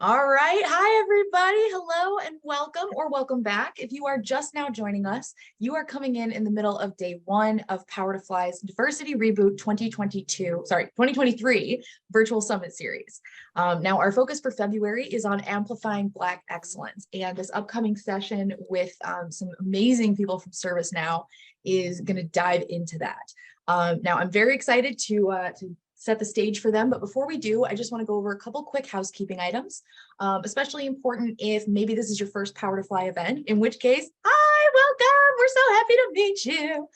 All right. Hi, everybody. Hello and welcome or welcome back. If you are just now joining us, you are coming in the middle of day one of Power to Fly's Diversity Reboot 2023 Virtual Summit Series. Now, our focus for February is on amplifying Black excellence. And this upcoming session with some amazing people from ServiceNow is going to dive into that. Now, I'm very excited to set the stage for them. But before we do, I just want to go over a couple quick housekeeping items, especially important if maybe this is your first Power to Fly event, in which case, hi, welcome. We're so happy to meet you.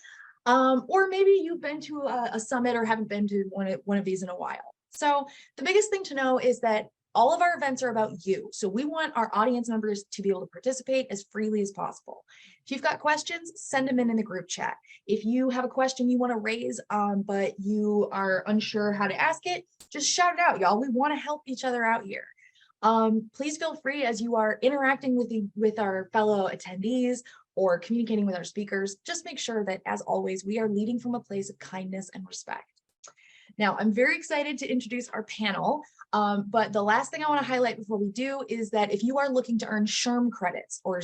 Or maybe you've been to a summit or haven't been to one of these in a while. So the biggest thing to know is that all of our events are about you. So we want our audience members to be able to participate as freely as possible. If you've got questions, send them in the group chat. If you have a question you want to raise, but you are unsure how to ask it, just shout it out, y'all. We want to help each other out here. Please feel free as you are interacting with our fellow attendees or communicating with our speakers. Just make sure that, as always, we are leading from a place of kindness and respect. Now, I'm very excited to introduce our panel, but the last thing I want to highlight before we do is that if you are looking to earn SHRM credits or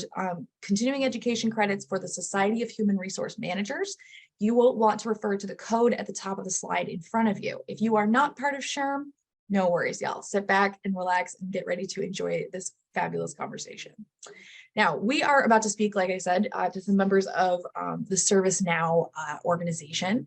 continuing education credits for the Society of Human Resource Managers, you will want to refer to the code at the top of the slide in front of you. If you are not part of SHRM, no worries, y'all. Sit back and relax and get ready to enjoy this fabulous conversation. Now, we are about to speak, like I said, to some members of the ServiceNow organization.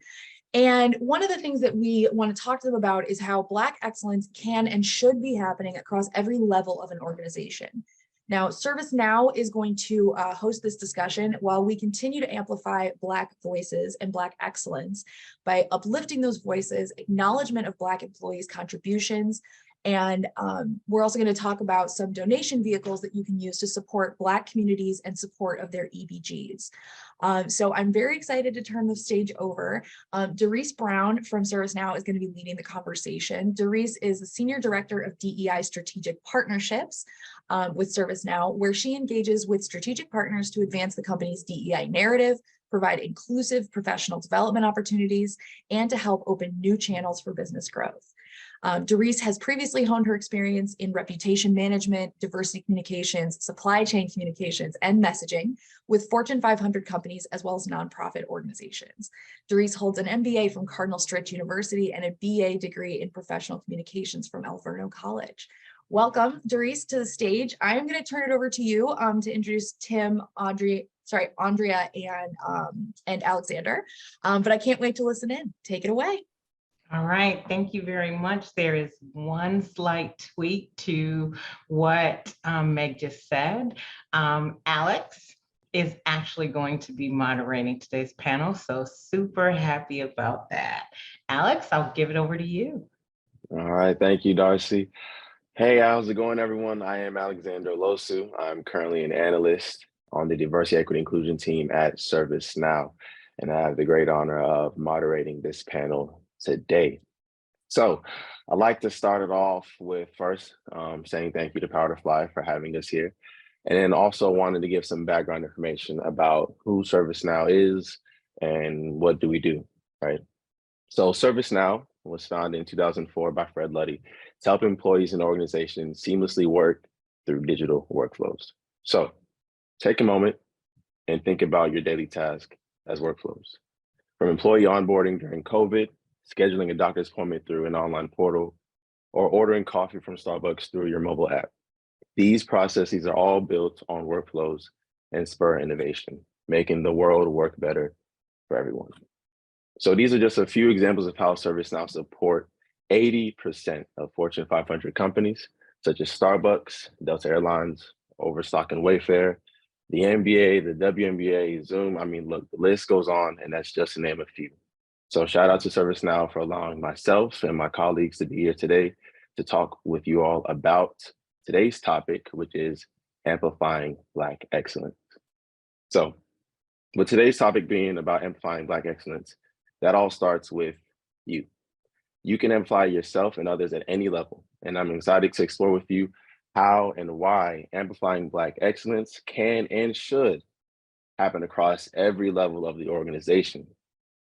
And one of the things that we want to talk to them about is how Black excellence can and should be happening across every level of an organization. Now, ServiceNow is going to host this discussion while we continue to amplify Black voices and Black excellence by uplifting those voices, acknowledgement of Black employees' contributions, and we're also going to talk about some donation vehicles that you can use to support Black communities and support of their EBGs. So I'm very excited to turn the stage over. Doris Brown from ServiceNow is going to be leading the conversation. Doris is the Senior Director of DEI Strategic Partnerships with ServiceNow, where she engages with strategic partners to advance the company's DEI narrative, provide inclusive professional development opportunities, and to help open new channels for business growth. Doris has previously honed her experience in reputation management, diversity communications, supply chain communications, and messaging with Fortune 500 companies as well as nonprofit organizations. Doris holds an MBA from Cardinal Stritch University and a BA degree in professional communications from Alverno College. Welcome, Doris, to the stage. I am going to turn it over to you to introduce Tim, Andrea, and Alexander, but I can't wait to listen in. Take it away. All right, thank you very much. There is one slight tweak to what Meg just said. Alex is actually going to be moderating today's panel, so super happy about that. Alex, I'll give it over to you. All right, thank you, Darcy. Hey, how's it going, everyone? I am Alexander Losu. I'm currently an analyst on the Diversity, Equity, Inclusion team at ServiceNow, and I have the great honor of moderating this panel today. So I'd like to start it off with first saying thank you to Power to Fly for having us here. And then also wanted to give some background information about who ServiceNow is and what do we do, right? So ServiceNow was founded in 2004 by Fred Luddy to help employees and organizations seamlessly work through digital workflows. So take a moment and think about your daily task as workflows. From employee onboarding during COVID, scheduling a doctor's appointment through an online portal, or ordering coffee from Starbucks through your mobile app. These processes are all built on workflows and spur innovation, making the world work better for everyone. So these are just a few examples of how ServiceNow support 80% of Fortune 500 companies, such as Starbucks, Delta Airlines, Overstock and Wayfair, the NBA, the WNBA, Zoom. I mean, look, the list goes on, and that's just to name a few. So shout out to ServiceNow for allowing myself and my colleagues to be here today to talk with you all about today's topic, which is amplifying Black excellence. So with today's topic being about amplifying Black excellence, that all starts with you. You can amplify yourself and others at any level. And I'm excited to explore with you how and why amplifying Black excellence can and should happen across every level of the organization.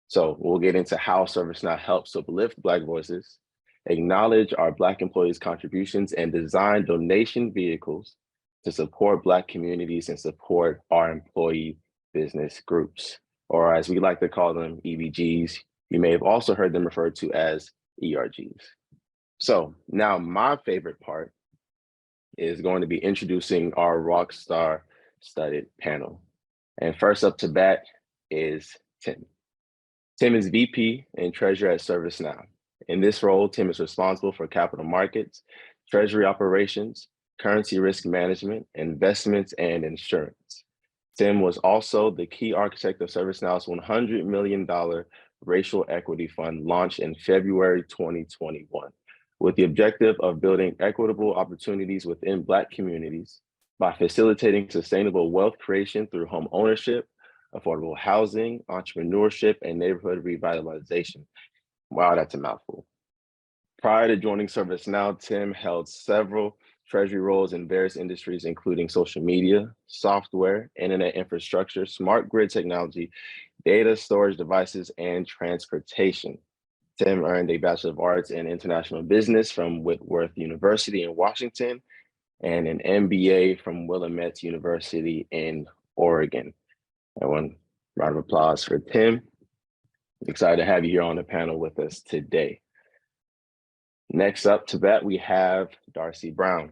So we'll get into how ServiceNow helps to uplift Black voices, acknowledge our Black employees' contributions, and design donation vehicles to support Black communities and support our employee business groups, or as we like to call them, EBGs. You may have also heard them referred to as ERGs. So now my favorite part is going to be introducing our rockstar studded panel. And first up to bat is Tim. Tim is VP and Treasurer at ServiceNow. In this role, Tim is responsible for capital markets, treasury operations, currency risk management, investments, and insurance. Tim was also the key architect of ServiceNow's $100 million racial equity fund launched in February 2021, with the objective of building equitable opportunities within Black communities by facilitating sustainable wealth creation through home ownership, affordable housing, entrepreneurship, and neighborhood revitalization. Wow, that's a mouthful. Prior to joining ServiceNow, Tim held several treasury roles in various industries, including social media, software, internet infrastructure, smart grid technology, data storage devices, and transportation. Tim earned a Bachelor of Arts in International Business from Whitworth University in Washington and an MBA from Willamette University in Oregon. And one round of applause for Tim. Excited to have you here on the panel with us today. Next up to bat, we have Darcy Brown.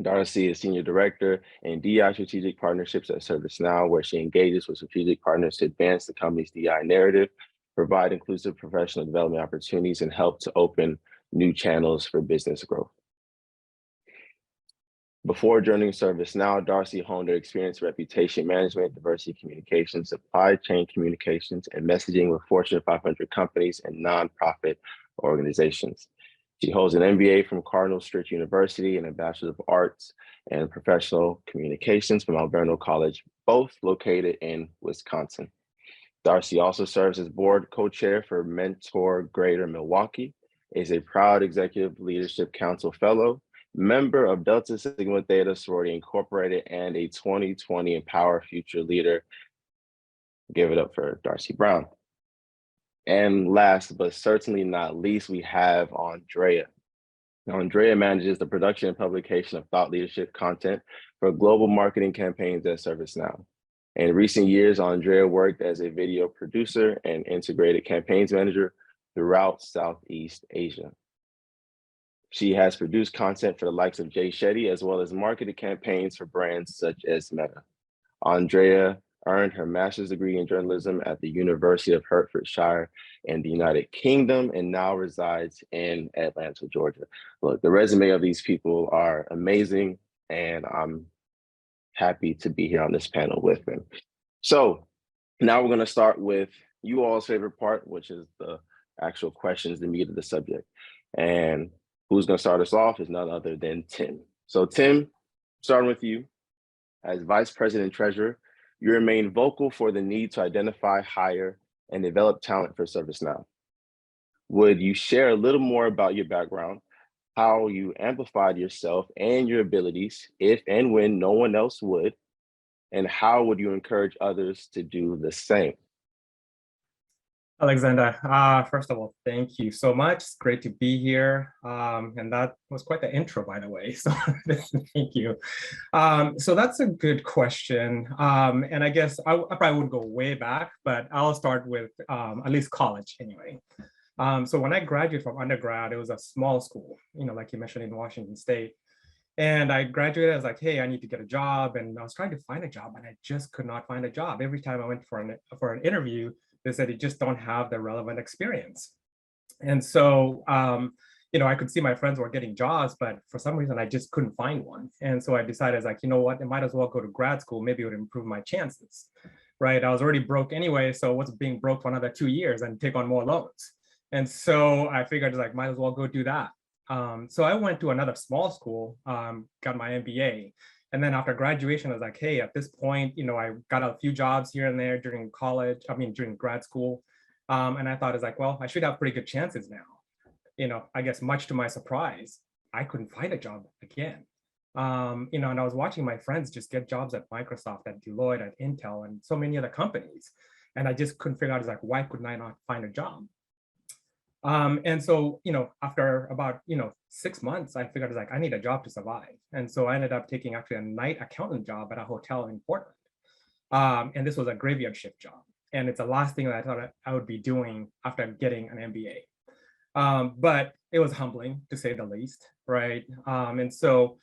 Darcy is Senior Director in DI Strategic Partnerships at ServiceNow, where she engages with strategic partners to advance the company's DI narrative, provide inclusive professional development opportunities, and help to open new channels for business growth. Before joining ServiceNow, Darcy honed her experience in reputation management, diversity communications, supply chain communications, and messaging with Fortune 500 companies and nonprofit organizations. She holds an MBA from Cardinal Stritch University and a Bachelor of Arts and Professional Communications from Alverno College, both located in Wisconsin. Darcy also serves as board co-chair for Mentor Greater Milwaukee, is a proud Executive Leadership Council Fellow, member of Delta Sigma Theta Sorority Incorporated, and a 2020 Empower Future Leader. Give it up for Darcy Brown. And last but certainly not least, we have Andrea. Now, Andrea manages the production and publication of thought leadership content for global marketing campaigns at ServiceNow. In recent years, Andrea worked as a video producer and integrated campaigns manager throughout Southeast Asia. She has produced content for the likes of Jay Shetty, as well as marketed campaigns for brands such as Meta. Andrea earned her master's degree in journalism at the University of Hertfordshire in the United Kingdom and now resides in Atlanta, Georgia. Look, the resume of these people are amazing, and I'm happy to be here on this panel with them. So now we're going to start with you all's favorite part, which is the actual questions, the meat of the subject. And who's going to start us off is none other than Tim. So Tim, starting with you, as Vice President and Treasurer, you remain vocal for the need to identify, hire, and develop talent for ServiceNow. Would you share a little more about your background, how you amplified yourself and your abilities if and when no one else would, and how would you encourage others to do the same? Alexander, first of all, thank you so much. It's great to be here. And that was quite the intro, by the way. So thank you. So that's a good question. And I guess I probably would go way back, but I'll start with at least college anyway. So when I graduated from undergrad, it was a small school, like you mentioned in Washington State. And I graduated, I was like, hey, I need to get a job. And I was trying to find a job and I just could not find a job. Every time I went for an interview, they said you just don't have the relevant experience. And so, I could see my friends were getting jobs, but for some reason I just couldn't find one. And so I decided, I was like, you know what, I might as well go to grad school. Maybe it would improve my chances, right? I was already broke anyway. So what's being broke for another 2 years and take on more loans? And so I figured, like, might as well go do that. So I went to another small school, got my MBA. And then after graduation, I was like, hey, at this point, I got a few jobs here and there during grad school. And I thought, I was like, well, I should have pretty good chances now. I guess much to my surprise, I couldn't find a job again. And I was watching my friends just get jobs at Microsoft, at Deloitte, at Intel, and so many other companies. And I just couldn't figure out, why couldn't I not find a job? And so, after about, 6 months, I figured I need a job to survive. And so I ended up taking actually a night accountant job at a hotel in Portland. And this was a graveyard shift job. And it's the last thing that I thought I would be doing after getting an MBA. But it was humbling, to say the least, right? And so,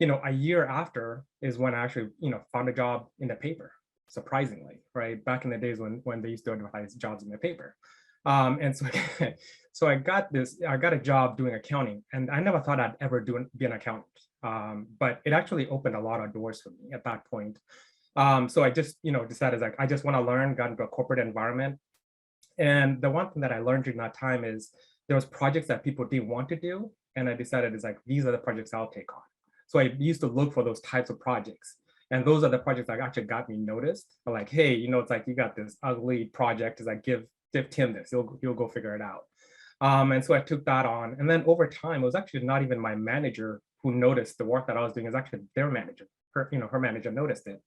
a year after is when I actually, found a job in the paper, surprisingly, right? Back in the days when they used to advertise jobs in the paper. And so, so I got a job doing accounting, and I never thought I'd ever be an accountant. But it actually opened a lot of doors for me at that point. So I just, decided I just want to learn, got into a corporate environment. And the one thing that I learned during that time is there was projects that people didn't want to do. And I decided these are the projects I'll take on. So I used to look for those types of projects. And those are the projects that actually got me noticed. Like, hey, it's you got this ugly project, give Tim this, he'll go figure it out. And so I took that on. And then over time, it was actually not even my manager who noticed the work that I was doing, is actually their manager. Her manager noticed it.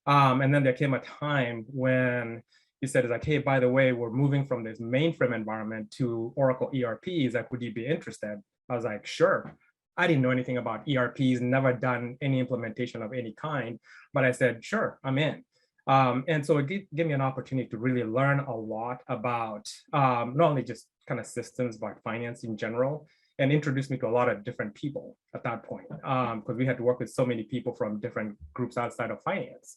And then there came a time when he said, hey, by the way, we're moving from this mainframe environment to Oracle ERPs. Would you be interested? I was like, sure. I didn't know anything about ERPs, never done any implementation of any kind, but I said, sure, I'm in. And so it gave me an opportunity to really learn a lot about not only just kind of systems, but finance in general, and introduced me to a lot of different people at that point, because we had to work with so many people from different groups outside of finance.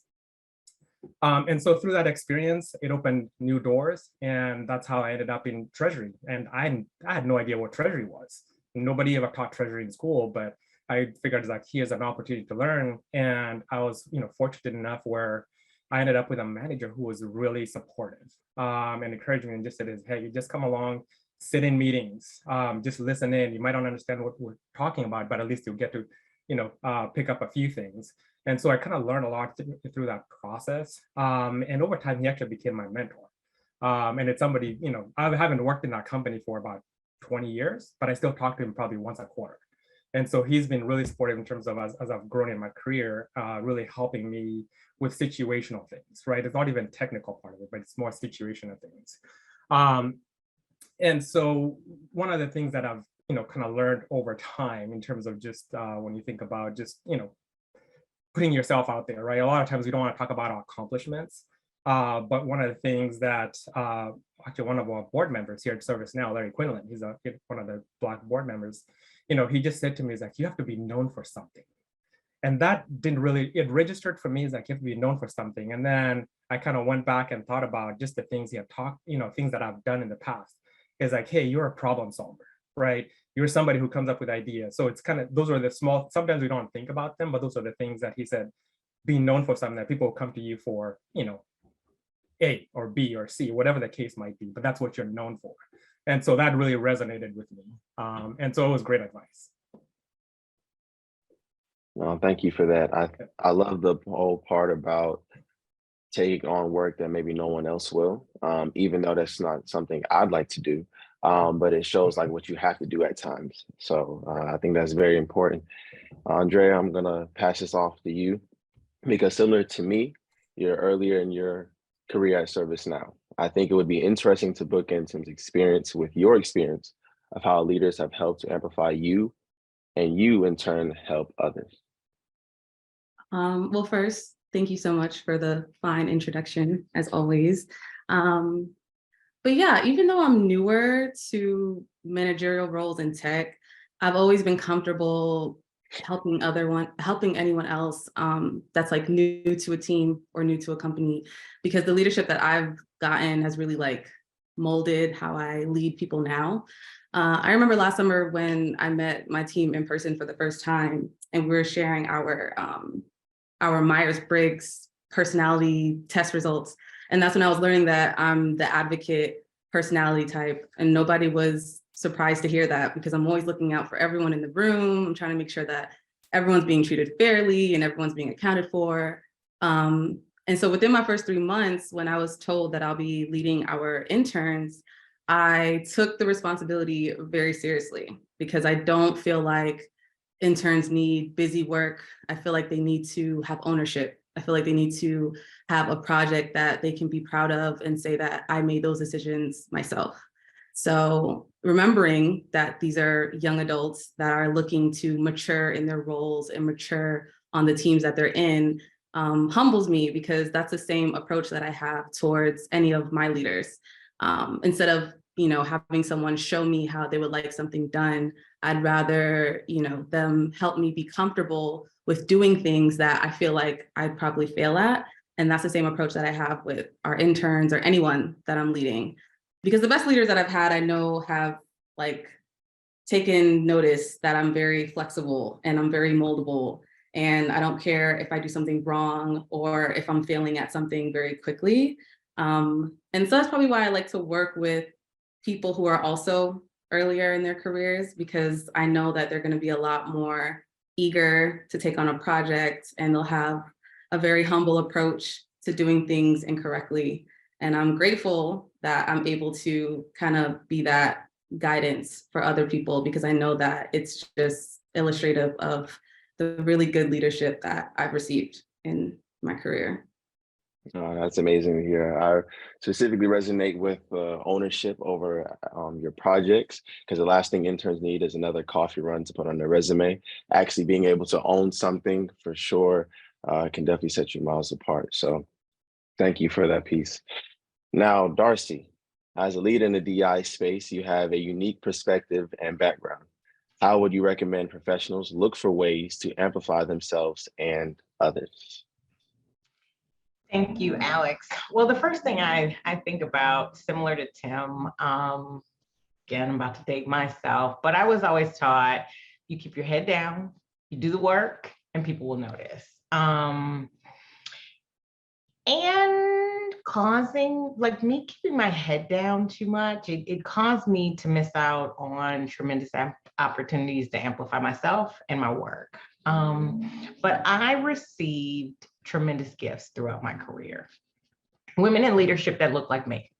And so through that experience, it opened new doors, and that's how I ended up in Treasury. And I had no idea what Treasury was. Nobody ever taught Treasury in school, but I figured here's an opportunity to learn. And I was, fortunate enough where I ended up with a manager who was really supportive and encouraged me and just said, hey, you just come along, sit in meetings, just listen in. You might not understand what we're talking about, but at least you'll get to, pick up a few things. And so I kind of learned a lot through that process. And over time, he actually became my mentor. And it's somebody, I haven't worked in that company for about 20 years, but I still talk to him probably once a quarter. And so he's been really supportive in terms of as I've grown in my career, really helping me with situational things, right? It's not even technical part of it, but it's more situational things. And so one of the things that I've, kind of learned over time in terms of just when you think about just, putting yourself out there, right? A lot of times we don't want to talk about our accomplishments, but one of the things that actually one of our board members here at ServiceNow, Larry Quinlan, he's one of the Black board members, he just said to me, you have to be known for something. And that didn't really, it registered for me, you have to be known for something. And then I kind of went back and thought about just the things he had talked, things that I've done in the past. Is hey, you're a problem solver, right? You're somebody who comes up with ideas. So it's kind of, those are the small, sometimes we don't think about them, but those are the things that he said, being known for something that people will come to you for, A or B or C, whatever the case might be, but that's what you're known for. And so that really resonated with me. And so it was great advice. Well, thank you for that. I love the whole part about taking on work that maybe no one else will, even though that's not something I'd like to do. But it shows what you have to do at times. So I think that's very important. Andrea, I'm gonna pass this off to you because similar to me, you're earlier in your career at ServiceNow. I think it would be interesting to bookend some experience with your experience of how leaders have helped to amplify you and you in turn help others. Well, first, thank you so much for the fine introduction, as always. But yeah, even though I'm newer to managerial roles in tech, I've always been comfortable helping anyone else that's new to a team or new to a company, because the leadership that I've gotten has really molded how I lead people now. I remember last summer when I met my team in person for the first time, and we were sharing our Myers-Briggs personality test results. And that's when I was learning that I'm the advocate personality type, and nobody was surprised to hear that, because I'm always looking out for everyone in the room. I'm trying to make sure that everyone's being treated fairly and everyone's being accounted for. And so within my first 3 months, when I was told that I'll be leading our interns, I took the responsibility very seriously, because I don't feel like interns need busy work. I feel like they need to have ownership. I feel like they need to have a project that they can be proud of and say that I made those decisions myself. So remembering that these are young adults that are looking to mature in their roles and mature on the teams that they're in humbles me, because that's the same approach that I have towards any of my leaders. Instead of having someone show me how they would like something done, I'd rather them help me be comfortable with doing things that I feel like I'd probably fail at. And that's the same approach that I have with our interns or anyone that I'm leading. Because the best leaders that I've had, I know, have taken notice that I'm very flexible and I'm very moldable. And I don't care if I do something wrong or if I'm failing at something very quickly. And so that's probably why I like to work with people who are also earlier in their careers, because I know that they're going to be a lot more eager to take on a project, and they'll have a very humble approach to doing things incorrectly. And I'm grateful that I'm able to kind of be that guidance for other people, because I know that it's just illustrative of the really good leadership that I've received in my career. That's amazing to hear. I specifically resonate with ownership over your projects, because the last thing interns need is another coffee run to put on their resume. Actually being able to own something for sure can definitely set you miles apart. So thank you for that piece. Now, Darcy, as a leader in the DI space, you have a unique perspective and background. How would you recommend professionals look for ways to amplify themselves and others? Thank you, Alex. Well, the first thing I think about, similar to Tim, again, I'm about to date myself, but I was always taught, you keep your head down, you do the work, and people will notice. And causing, me keeping my head down too much, it caused me to miss out on tremendous opportunities to amplify myself and my work. But I received tremendous gifts throughout my career. Women in leadership that look like me.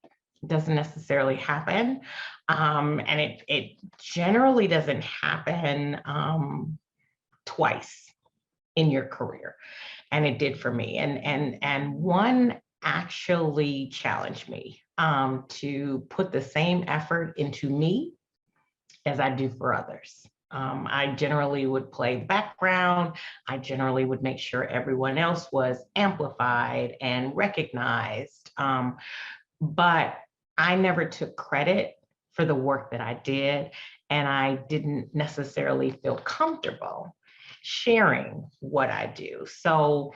It doesn't necessarily happen. And it generally doesn't happen twice in your career. And it did for me. And one actually challenged me to put the same effort into me as I do for others. I generally would play the background. I generally would make sure everyone else was amplified and recognized. But I never took credit for the work that I did. And I didn't necessarily feel comfortable sharing what I do. So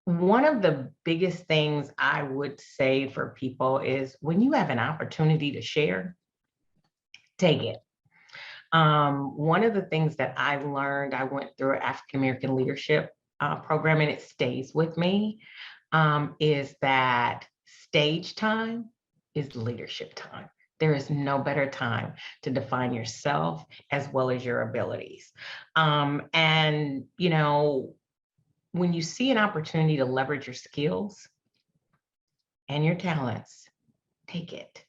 one of the biggest things I would say for people is, when you have an opportunity to share, take it. One of the things that I learned, I went through an African-American leadership program, and it stays with me, is that stage time is leadership time. There is no better time to define yourself as well as your abilities. And, when you see an opportunity to leverage your skills and your talents, take it.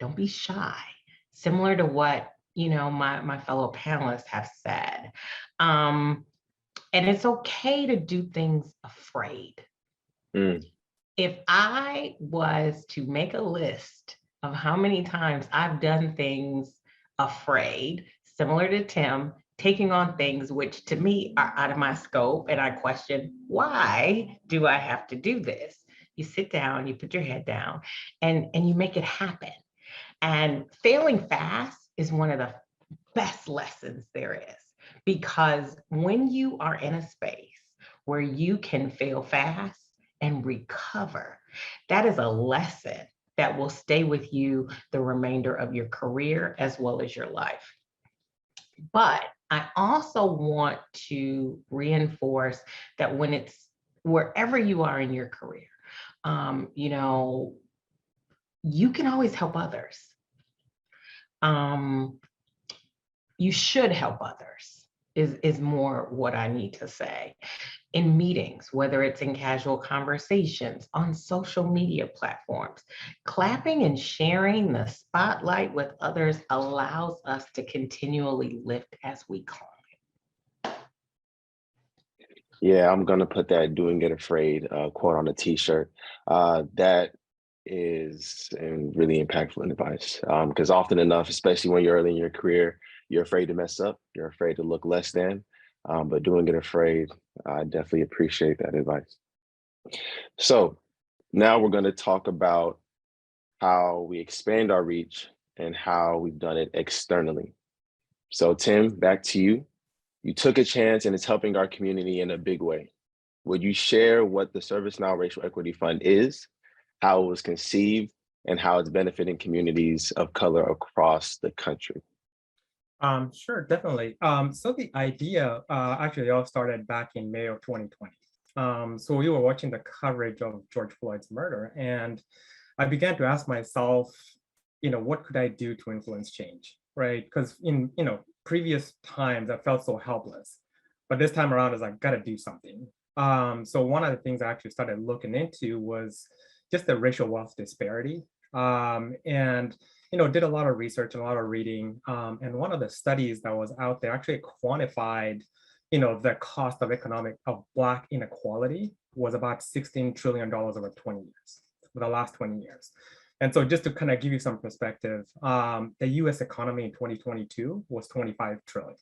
Don't be shy. Similar to what my fellow panelists have said. And it's okay to do things afraid. If I was to make a list of how many times I've done things afraid, similar to Tim, taking on things which to me are out of my scope, and I question, why do I have to do this? You sit down, you put your head down, and you make it happen. And failing fast is one of the best lessons there is, because when you are in a space where you can fail fast and recover, that is a lesson that will stay with you the remainder of your career as well as your life. But I also want to reinforce that when it's wherever you are in your career, you can always help others. You should help others is more what I need to say. In meetings, whether it's in casual conversations, on social media platforms, clapping and sharing the spotlight with others allows us to continually lift as we climb. Yeah, I'm gonna put that "doing it afraid" quote on a t-shirt. That is and really impactful advice. Because often enough, especially when you're early in your career, you're afraid to mess up, you're afraid to look less than, but doing it afraid, I definitely appreciate that advice. So now we're going to talk about how we expand our reach and how we've done it externally. So Tim, back to you. You took a chance and it's helping our community in a big way. Would you share what the ServiceNow Racial Equity Fund is, how it was conceived, and how it's benefiting communities of color across the country? Sure, definitely. So the idea actually all started back in May of 2020. So we were watching the coverage of George Floyd's murder, and I began to ask myself, what could I do to influence change, right? Because in previous times I felt so helpless, but this time around I was like, gotta do something. So one of the things I actually started looking into was just the racial wealth disparity, and did a lot of research and a lot of reading. And one of the studies that was out there actually quantified, the cost of Black inequality was about $16 trillion over 20 years, for the last 20 years. And so just to kind of give you some perspective, the US economy in 2022 was 25 trillion,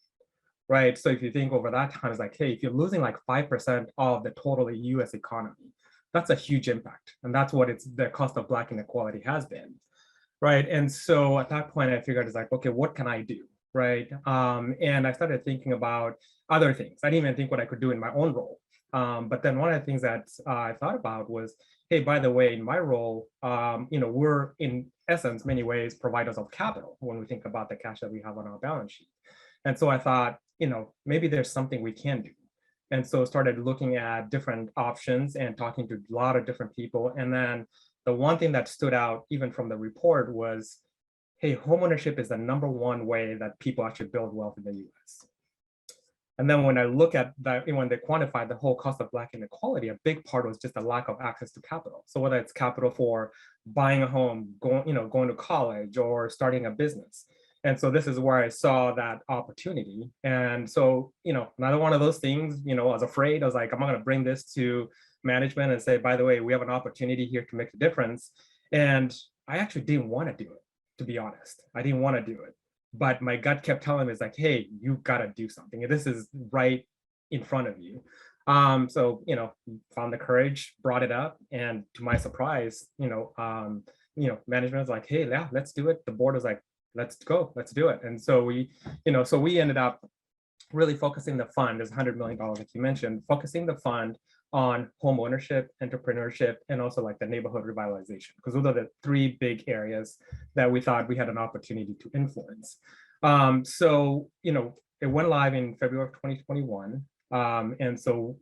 right? So if you think over that time, it's like, hey, if you're losing like 5% of the total US economy, that's a huge impact. And that's what the cost of Black inequality has been. Right. And so at that point, I figured it's like, okay, what can I do? Right. And I started thinking about other things. I didn't even think what I could do in my own role. But then one of the things that I thought about was, hey, by the way, in my role, we're in essence, many ways, providers of capital when we think about the cash that we have on our balance sheet. And so I thought, maybe there's something we can do. And so started looking at different options and talking to a lot of different people. And then the one thing that stood out even from the report was, hey, homeownership is the #1 way that people actually build wealth in the US. And then when I look at that, when they quantified the whole cost of Black inequality, a big part was just a lack of access to capital. So whether it's capital for buying a home, going to college, or starting a business. And so this is where I saw that opportunity. And so, another one of those things, I was afraid. I was like, I'm not going to bring this to management and say, by the way, we have an opportunity here to make a difference. And I actually didn't want to do it, to be honest. I didn't want to do it. But my gut kept telling me, it's like, hey, you got to do something. This is right in front of you. So, found the courage, brought it up. And to my surprise, management was like, hey, yeah, let's do it. The board was like, let's go, let's do it. And so we ended up really focusing the fund, there's $100 million, like you mentioned, focusing the fund on home ownership, entrepreneurship, and also like the neighborhood revitalization, because those are the 3 big areas that we thought we had an opportunity to influence. So, it went live in February of 2021. And so,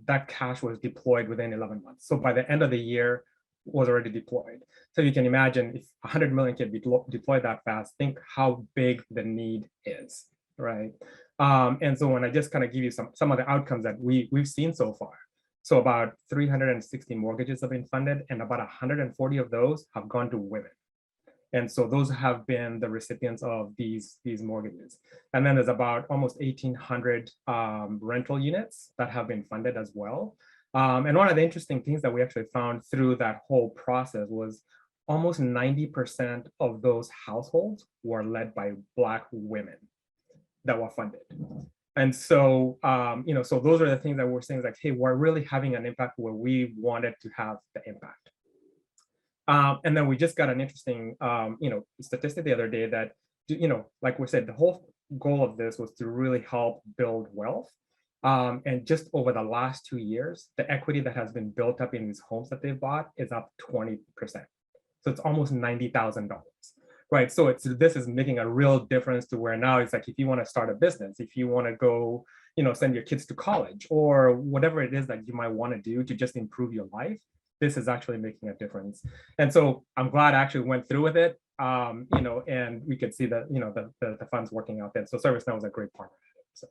that cash was deployed within 11 months. So by the end of the year, was already deployed. So you can imagine if 100 million can be deployed that fast, think how big the need is, right? And so when I just kind of give you some of the outcomes that we've seen so far. So about 360 mortgages have been funded, and about 140 of those have gone to women. And so those have been the recipients of these mortgages. And then there's about almost 1,800 rental units that have been funded as well. And one of the interesting things that we actually found through that whole process was almost 90% of those households were led by Black women that were funded. And so, so those are the things that we're saying, like, hey, we're really having an impact where we wanted to have the impact. And then we just got an interesting, statistic the other day that, like we said, the whole goal of this was to really help build wealth. And just over the last 2 years, the equity that has been built up in these homes that they've bought is up 20%. So it's almost $90,000, right? So this is making a real difference to where now it's like, if you want to start a business, if you want to go, send your kids to college, or whatever it is that you might want to do to just improve your life, this is actually making a difference. And so I'm glad I actually went through with it, and we could see that, the funds working out there. So ServiceNow was a great partner. So.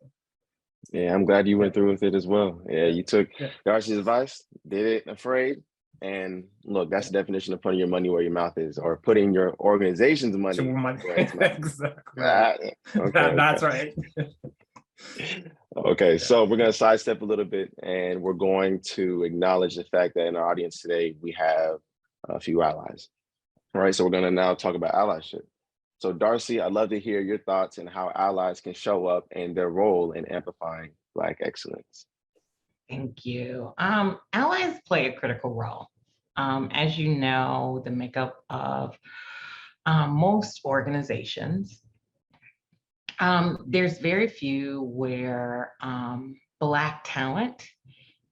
Yeah, I'm glad you went through with it as well. Yeah, you took Darcy's advice, did it afraid. And look, that's the definition of putting your money where your mouth is, or putting your organization's money where its mouth is. Exactly. That's right. Okay, so we're going to sidestep a little bit, and we're going to acknowledge the fact that in our audience today, we have a few allies. All right, so we're gonna now talk about allyship. So Darcy, I'd love to hear your thoughts on how allies can show up and their role in amplifying Black excellence. Thank you. Allies play a critical role. As you know, the makeup of most organizations, there's very few where Black talent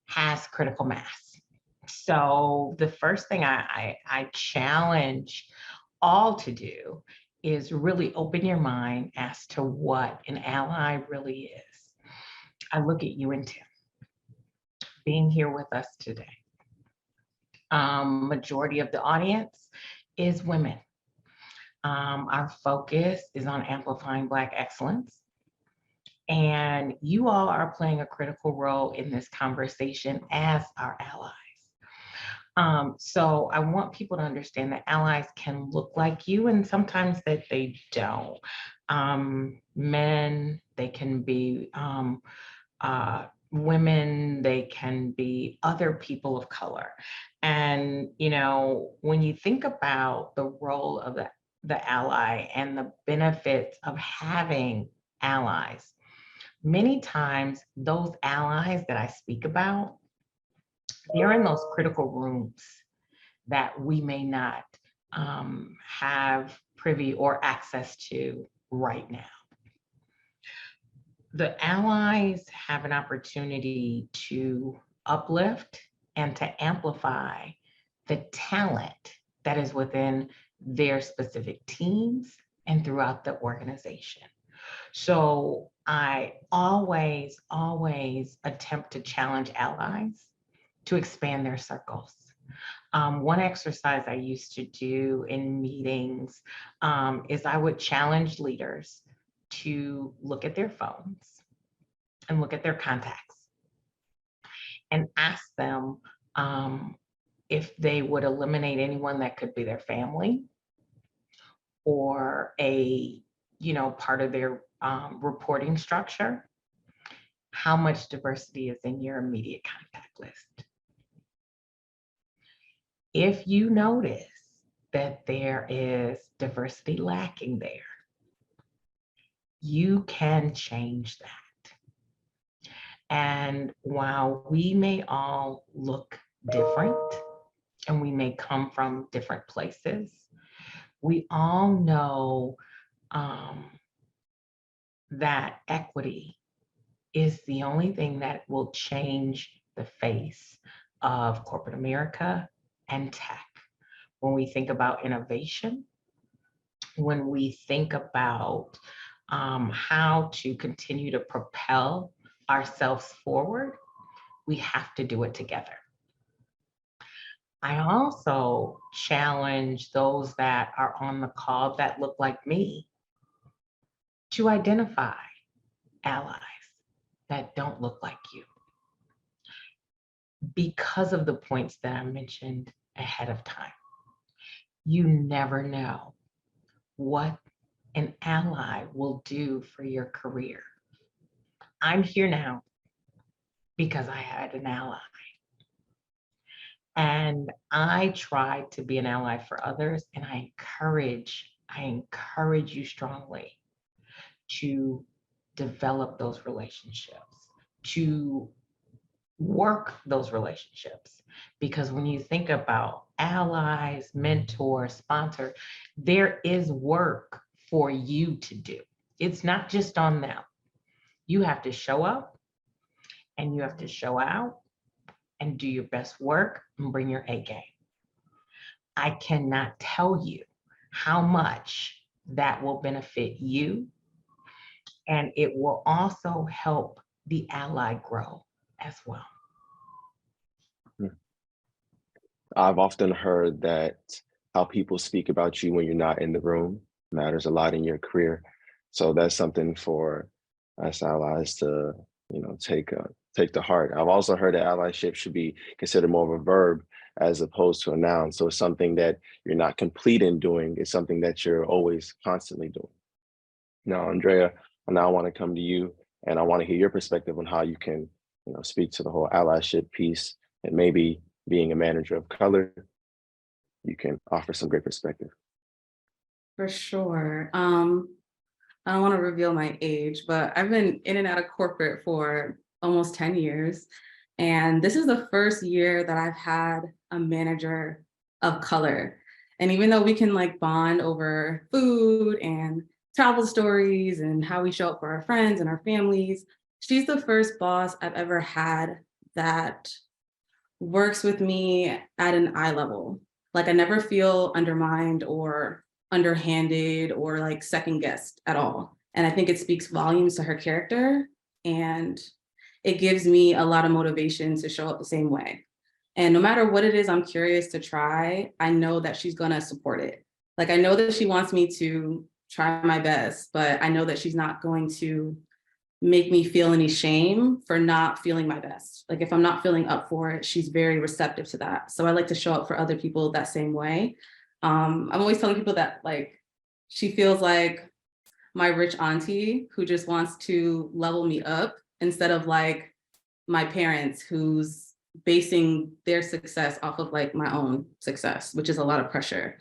has critical mass. So the first thing I challenge all to do is really open your mind as to what an ally really is. I look at you and Tim being here with us today. Majority of the audience is women. Our focus is on amplifying Black excellence. And you all are playing a critical role in this conversation as our allies. So I want people to understand that allies can look like you and sometimes that they don't. Men, they can be women, they can be other people of color. And, you know, when you think about the role of the ally and the benefits of having allies, many times those allies that I speak about, they're in those critical rooms that we may not have privy or access to right now. The allies have an opportunity to uplift and to amplify the talent that is within their specific teams and throughout the organization. So I always attempt to challenge allies to expand their circles. One exercise I used to do in meetings is I would challenge leaders to look at their phones and look at their contacts and ask them if they would eliminate anyone that could be their family or a, you know, part of their reporting structure. How much diversity is in your immediate contact list? If you notice that there is diversity lacking there, you can change that. And while we may all look different and we may come from different places, we all know that equity is the only thing that will change the face of corporate America and tech. When we think about innovation, when we think about how to continue to propel ourselves forward, we have to do it together. I also challenge those that are on the call that look like me to identify allies that don't look like you, because of the points that I mentioned ahead of time. You never know what an ally will do for your career. I'm here now because I had an ally. And I try to be an ally for others, and I encourage you strongly to develop those relationships, to work those relationships. Because when you think about allies, mentors, sponsor, there is work for you to do. It's not just on them. You have to show up and you have to show out and do your best work and bring your A game. I cannot tell you how much that will benefit you, and it will also help the ally grow as well. I've often heard that how people speak about you when you're not in the room matters a lot in your career. So that's something for us allies to, you know, take to heart. I've also heard that allyship should be considered more of a verb as opposed to a noun. So it's something that you're not complete in doing. It's something that you're always constantly doing. Now, Andrea, I now want to come to you, and I want to hear your perspective on how you can, you know, speak to the whole allyship piece and maybe being a manager of color you can offer some great perspective. For sure. I don't want to reveal my age, but I've been in and out of corporate for almost 10 years. And this is the first year that I've had a manager of color. And even though we can like bond over food and travel stories and how we show up for our friends and our families, she's the first boss I've ever had that works with me at an eye level. Like I never feel undermined or underhanded or like second guessed at all. And I think it speaks volumes to her character, and it gives me a lot of motivation to show up the same way. And no matter what it is I'm curious to try, I know that she's gonna support it. Like I know that she wants me to try my best, but I know that she's not going to make me feel any shame for not feeling my best. Like if I'm not feeling up for it, she's very receptive to that. So I like to show up for other people that same way. I'm always telling people that like she feels like my rich auntie who just wants to level me up instead of like my parents who's basing their success off of like my own success, which is a lot of pressure.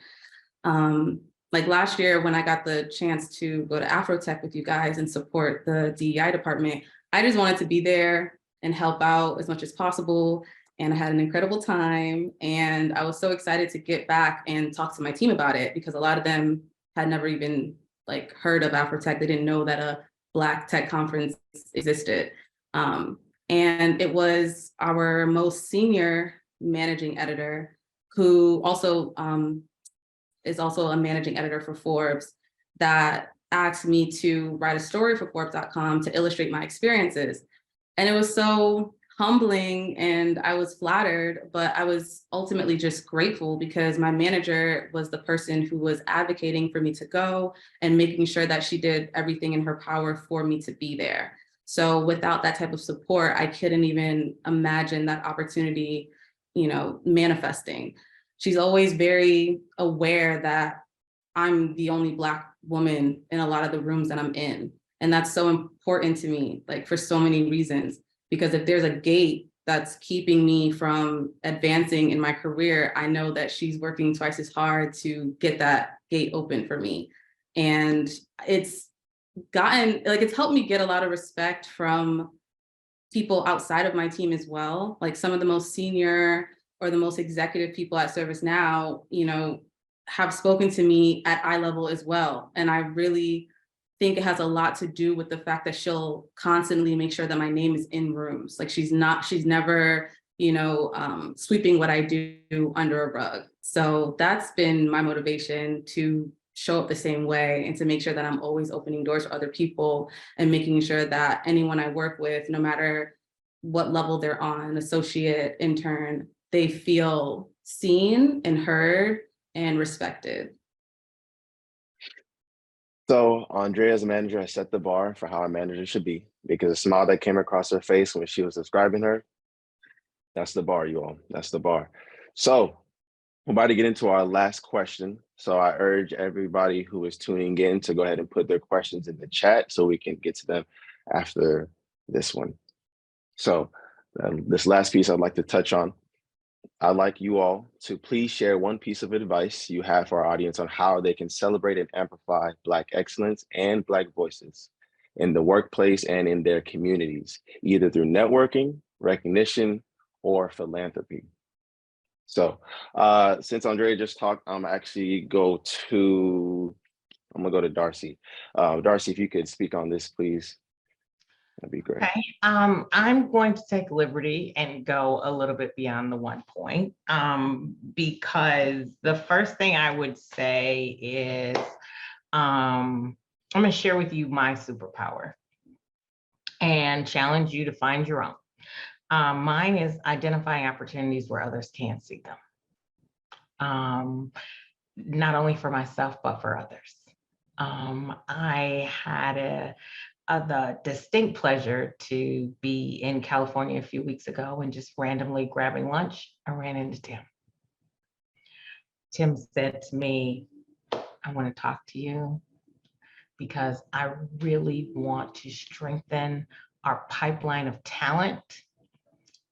Like last year when I got the chance to go to Afrotech with you guys and support the DEI department, I just wanted to be there and help out as much as possible. And I had an incredible time. And I was so excited to get back and talk to my team about it because a lot of them had never even like heard of Afrotech. They didn't know that a Black tech conference existed. And it was our most senior managing editor who also is also a managing editor for Forbes that asked me to write a story for Forbes.com to illustrate my experiences. And it was so humbling and I was flattered, but I was ultimately just grateful because my manager was the person who was advocating for me to go and making sure that she did everything in her power for me to be there. So without that type of support, I couldn't even imagine that opportunity, you know, manifesting. She's always very aware that I'm the only Black woman in a lot of the rooms that I'm in. And that's so important to me, like for so many reasons, because if there's a gate that's keeping me from advancing in my career, I know that she's working twice as hard to get that gate open for me. And it's helped me get a lot of respect from people outside of my team as well. Like some of the most senior or the most executive people at ServiceNow, you know, have spoken to me at eye level as well. And I really think it has a lot to do with the fact that she'll constantly make sure that my name is in rooms. Like she's never, you know, sweeping what I do under a rug. So that's been my motivation to show up the same way and to make sure that I'm always opening doors for other people and making sure that anyone I work with, no matter what level they're on, associate, intern, they feel seen and heard and respected. So Andrea, as a manager, has set the bar for how a manager should be because the smile that came across her face when she was describing her, that's the bar, you all. That's the bar. So we're about to get into our last question. So I urge everybody who is tuning in to go ahead and put their questions in the chat so we can get to them after this one. So this last piece I'd like to touch on. I'd like you all to please share one piece of advice you have for our audience on how they can celebrate and amplify Black excellence and Black voices in the workplace and in their communities, either through networking, recognition, or philanthropy. So since Andrea just talked, I'm gonna go to Darcy. Darcy, if you could speak on this, please, that'd be great. Okay, I'm going to take liberty and go a little bit beyond the 1 point, because the first thing I would say is I'm going to share with you my superpower and challenge you to find your own. Mine is identifying opportunities where others can't see them, not only for myself, but for others. I had the distinct pleasure to be in California a few weeks ago and just randomly grabbing lunch, I ran into Tim. Tim said to me, I want to talk to you because I really want to strengthen our pipeline of talent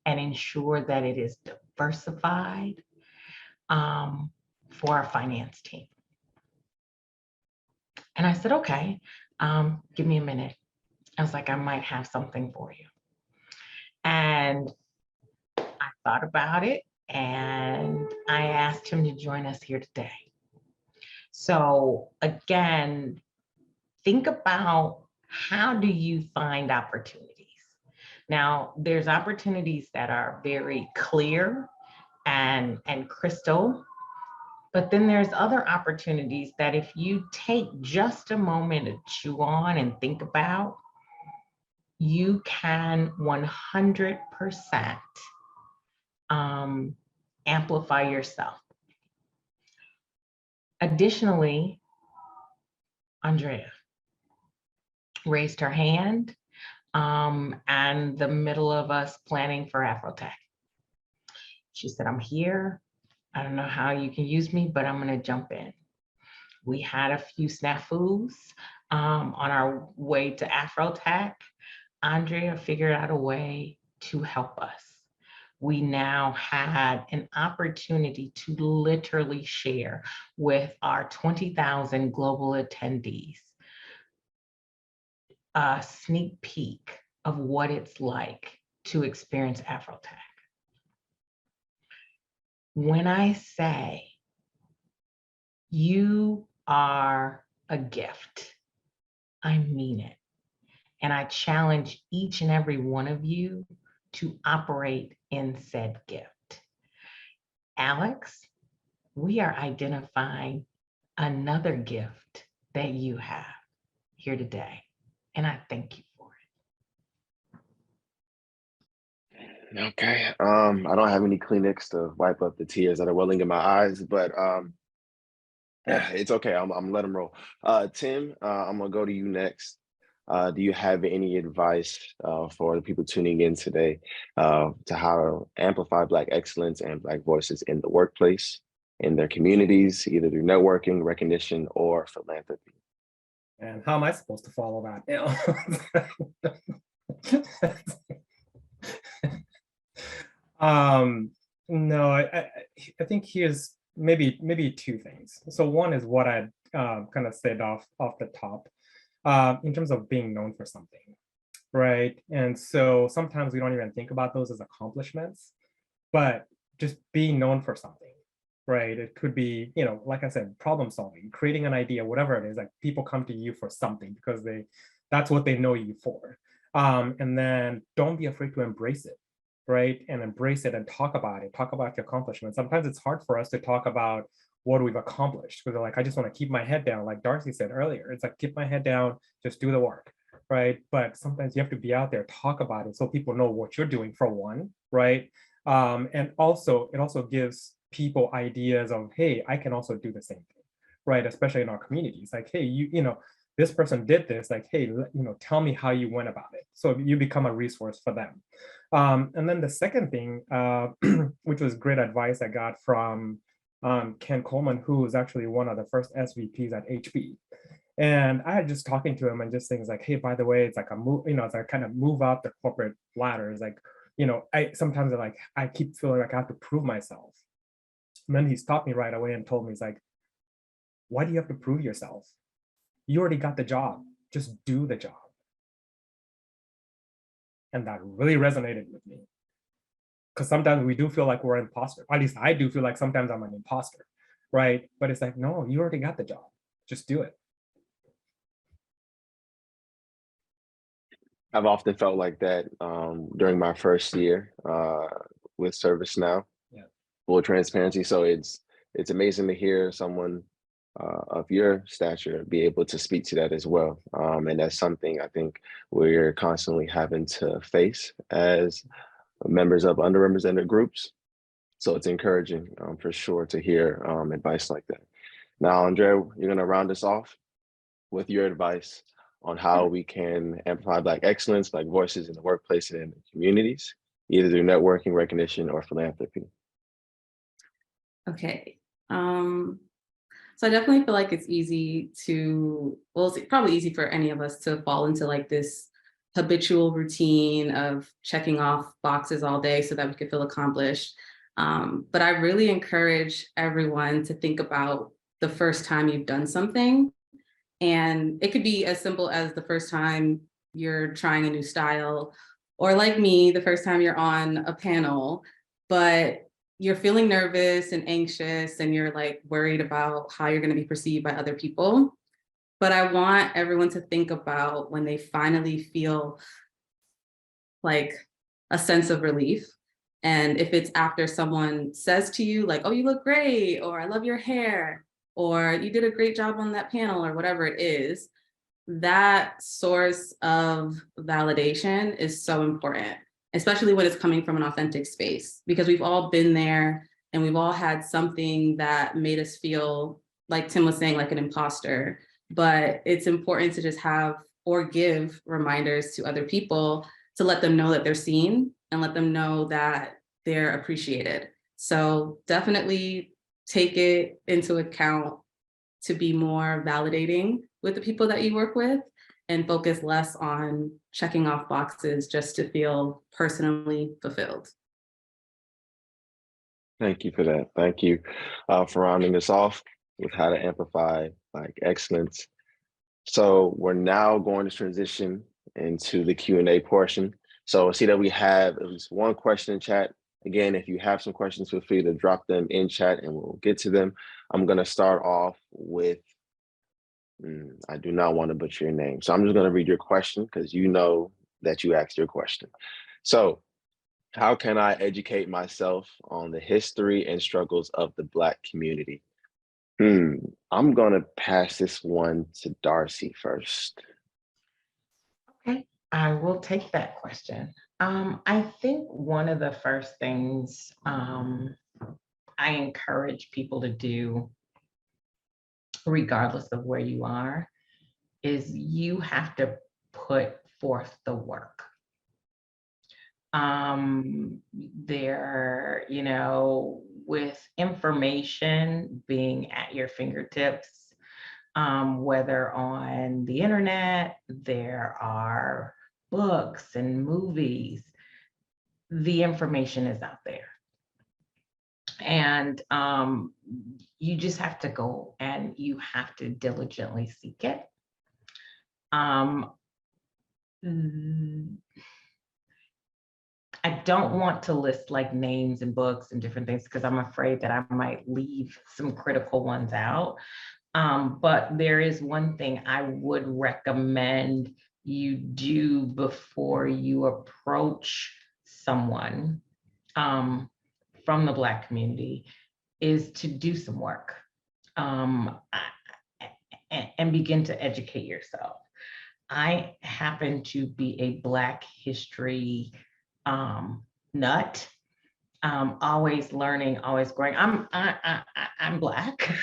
and ensure that it is diversified. for our finance team. And I said, okay, give me a minute. I was like, I might have something for you. And I thought about it and I asked him to join us here today. So again, think about, how do you find opportunities? Now, there's opportunities that are very clear and crystal, but then there's other opportunities that if you take just a moment to chew on and think about, you can 100% amplify yourself. Additionally, Andrea raised her hand and the middle of us planning for Afrotech. She said, I'm here. I don't know how you can use me, but I'm gonna jump in. We had a few snafus on our way to Afrotech. Andrea figured out a way to help us. We now had an opportunity to literally share with our 20,000 global attendees a sneak peek of what it's like to experience Afrotech. When I say you are a gift, I mean it. And I challenge each and every one of you to operate in said gift. Alex, we are identifying another gift that you have here today. And I thank you for it. Okay. I don't have any Kleenex to wipe up the tears that are welling in my eyes, but it's okay. I'm gonna let them roll. Tim, I'm gonna go to you next. Do you have any advice for the people tuning in today to how to amplify Black excellence and Black voices in the workplace, in their communities, either through networking, recognition, or philanthropy? And how am I supposed to follow that? No, I think here's maybe two things. So one is what I kind of said off the top in terms of being known for something, right? And so sometimes we don't even think about those as accomplishments, but just being known for something, right? It could be, like I said, problem solving, creating an idea, whatever it is. Like people come to you for something because that's what they know you for. And then don't be afraid to embrace it, right? And embrace it and talk about it, talk about your accomplishments. Sometimes it's hard for us to talk about what we've accomplished because they're like, I just want to keep my head down. Like Darcy said earlier, it's like, keep my head down, just do the work, right? But sometimes you have to be out there, talk about it so people know what you're doing for one, right? And also, it also gives people ideas of, hey, I can also do the same thing, right? Especially in our communities, like, hey, this person did this, like, hey, tell me how you went about it. So you become a resource for them. And then the second thing, which was great advice I got from Ken Coleman, who was actually one of the first SVPs at HB. And I had just talking to him and just things like, hey, by the way, it's like a move, as I kind of move up the corporate ladder, it's like, sometimes I keep feeling like I have to prove myself. And then he stopped me right away and told me, he's like, why do you have to prove yourself? You already got the job, just do the job. And that really resonated with me. Because sometimes we do feel like we're an imposter. At least I do feel like sometimes I'm an imposter, right? But it's like, no, you already got the job, just do it. I've often felt like that during my first year with ServiceNow, full transparency. So it's amazing to hear someone of your stature be able to speak to that as well. And that's something I think we're constantly having to face as members of underrepresented groups. So it's encouraging for sure to hear advice like that. Now, Andrea, you're gonna round us off with your advice on how we can amplify Black excellence, Black voices in the workplace and in the communities, either through networking, recognition, or philanthropy. Okay. So I definitely feel like it's easy to, well, it's probably easy for any of us to fall into like this habitual routine of checking off boxes all day so that we could feel accomplished. But I really encourage everyone to think about the first time you've done something. And it could be as simple as the first time you're trying a new style, or like me, the first time you're on a panel, but you're feeling nervous and anxious and you're like worried about how you're going to be perceived by other people. But I want everyone to think about when they finally feel like a sense of relief. And if it's after someone says to you like, oh, you look great, or I love your hair, or you did a great job on that panel, or whatever it is, that source of validation is so important, especially when it's coming from an authentic space, because we've all been there and we've all had something that made us feel, like Tim was saying, like an imposter. But it's important to just have or give reminders to other people to let them know that they're seen and let them know that they're appreciated. So definitely take it into account to be more validating with the people that you work with and focus less on checking off boxes just to feel personally fulfilled. Thank you for that. Thank you for rounding this off with how to amplify Black excellence. So we're now going to transition into the Q&A portion. So I see that we have at least one question in chat. Again, if you have some questions, feel free to drop them in chat and we'll get to them. I'm going to start off with, I do not want to butcher your name. So I'm just going to read your question because you know that you asked your question. So, how can I educate myself on the history and struggles of the Black community? I'm going to pass this one to Darcy first. Okay, I will take that question. I think one of the first things I encourage people to do, regardless of where you are, is you have to put forth the work. With information being at your fingertips, whether on the internet, there are books and movies, the information is out there. And you just have to go and you have to diligently seek it. I don't want to list like names and books and different things because I'm afraid that I might leave some critical ones out. But there is one thing I would recommend you do before you approach someone from the Black community is to do some work and begin to educate yourself. I happen to be a Black history nut, always learning, always growing. I'm Black,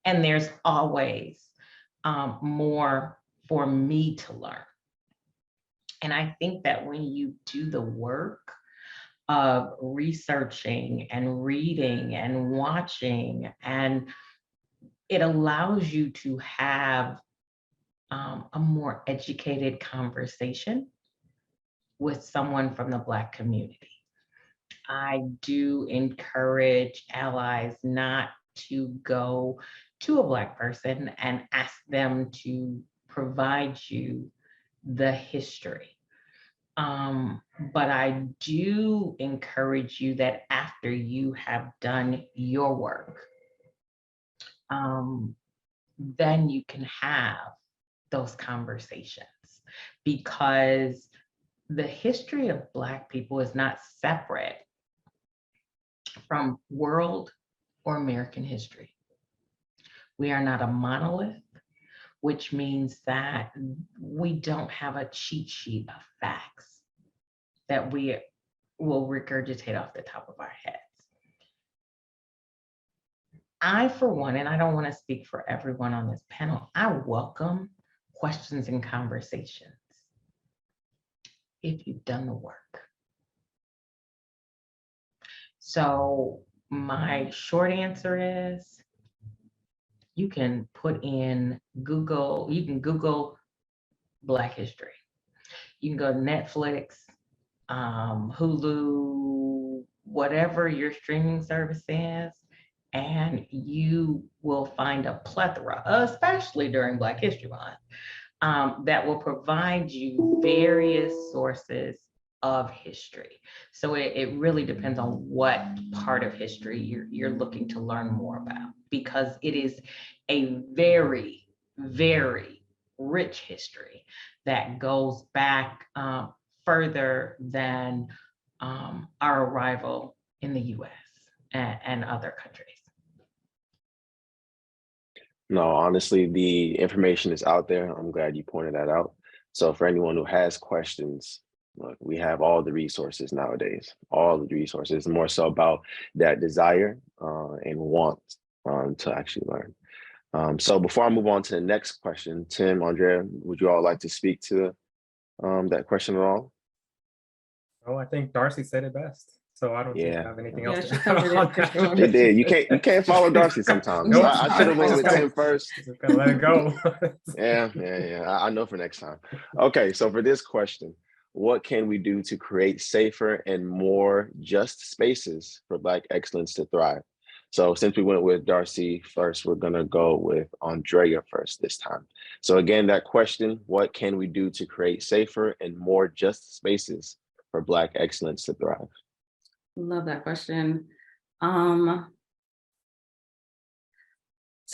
and there's always more for me to learn. And I think that when you do the work of researching and reading and watching, and it allows you to have a more educated conversation with someone from the Black community. I do encourage allies not to go to a Black person and ask them to provide you the history. But I do encourage you that after you have done your work, then you can have those conversations, because the history of Black people is not separate from world or American history. We are not a monolith, which means that we don't have a cheat sheet of facts that we will regurgitate off the top of our heads. I, for one, and I don't want to speak for everyone on this panel, I welcome questions and conversations if you've done the work. So my short answer is you can put in Google, you can Google Black history. You can go to Netflix, Hulu, whatever your streaming service is, and you will find a plethora, especially during Black History Month, that will provide you various sources of history. So it really depends on what part of history you're looking to learn more about, because it is a very, very rich history that goes back further than our arrival in the US and other countries. No, honestly, the information is out there. I'm glad you pointed that out. So for anyone who has questions, look, we have all the resources nowadays, all the resources, more so about that desire and want to actually learn. So before I move on to the next question, Tim, Andrea, would you all like to speak to that question at all? Oh, I think Darcy said it best. So I don't think I have anything else Yeah, to she add covered it on for that. sure. It did. You can't follow Darcy sometimes. Nope. I should have went with Tim first. Just gotta let it go. Yeah. I know for next time. Okay, so for this question, what can we do to create safer and more just spaces for Black excellence to thrive? So since we went with Darcy first, we're gonna go with Andrea first this time. So again, that question, what can we do to create safer and more just spaces for Black excellence to thrive? Love that question. So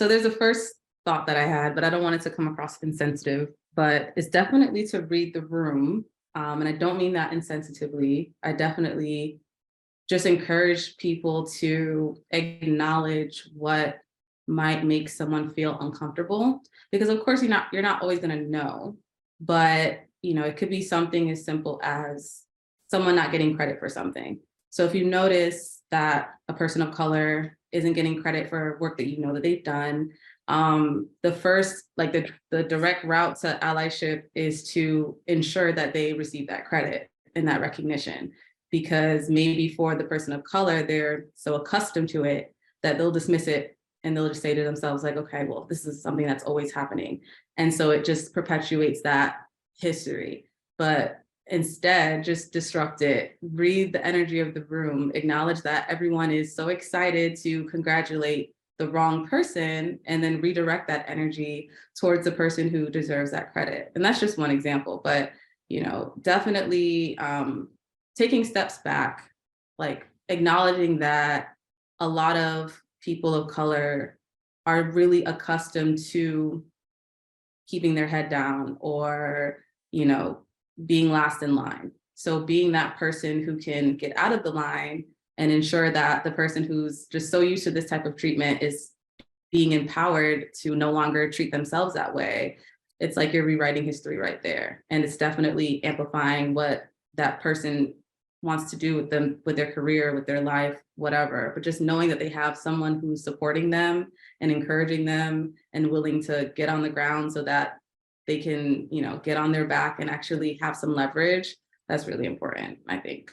there's a first thought that I had, but I don't want it to come across insensitive, but it's definitely to read the room. And I don't mean that insensitively. I definitely just encourage people to acknowledge what might make someone feel uncomfortable, because of course you're not always going to know, but it could be something as simple as someone not getting credit for something. So if you notice that a person of color isn't getting credit for work that that they've done, the first, like the direct route to allyship is to ensure that they receive that credit and that recognition, because maybe for the person of color, they're so accustomed to it that they'll dismiss it and they'll just say to themselves like, okay, well, this is something that's always happening. And so it just perpetuates that history. But instead, just disrupt it, read the energy of the room, acknowledge that everyone is so excited to congratulate the wrong person, and then redirect that energy towards the person who deserves that credit. And that's just one example, but definitely taking steps back, like acknowledging that a lot of people of color are really accustomed to keeping their head down or, being last in line. So being that person who can get out of the line and ensure that the person who's just so used to this type of treatment is being empowered to no longer treat themselves that way. It's like you're rewriting history right there. And it's definitely amplifying what that person wants to do with them, with their career, with their life, whatever. But just knowing that they have someone who's supporting them and encouraging them and willing to get on the ground so that they can, get on their back and actually have some leverage. That's really important, I think.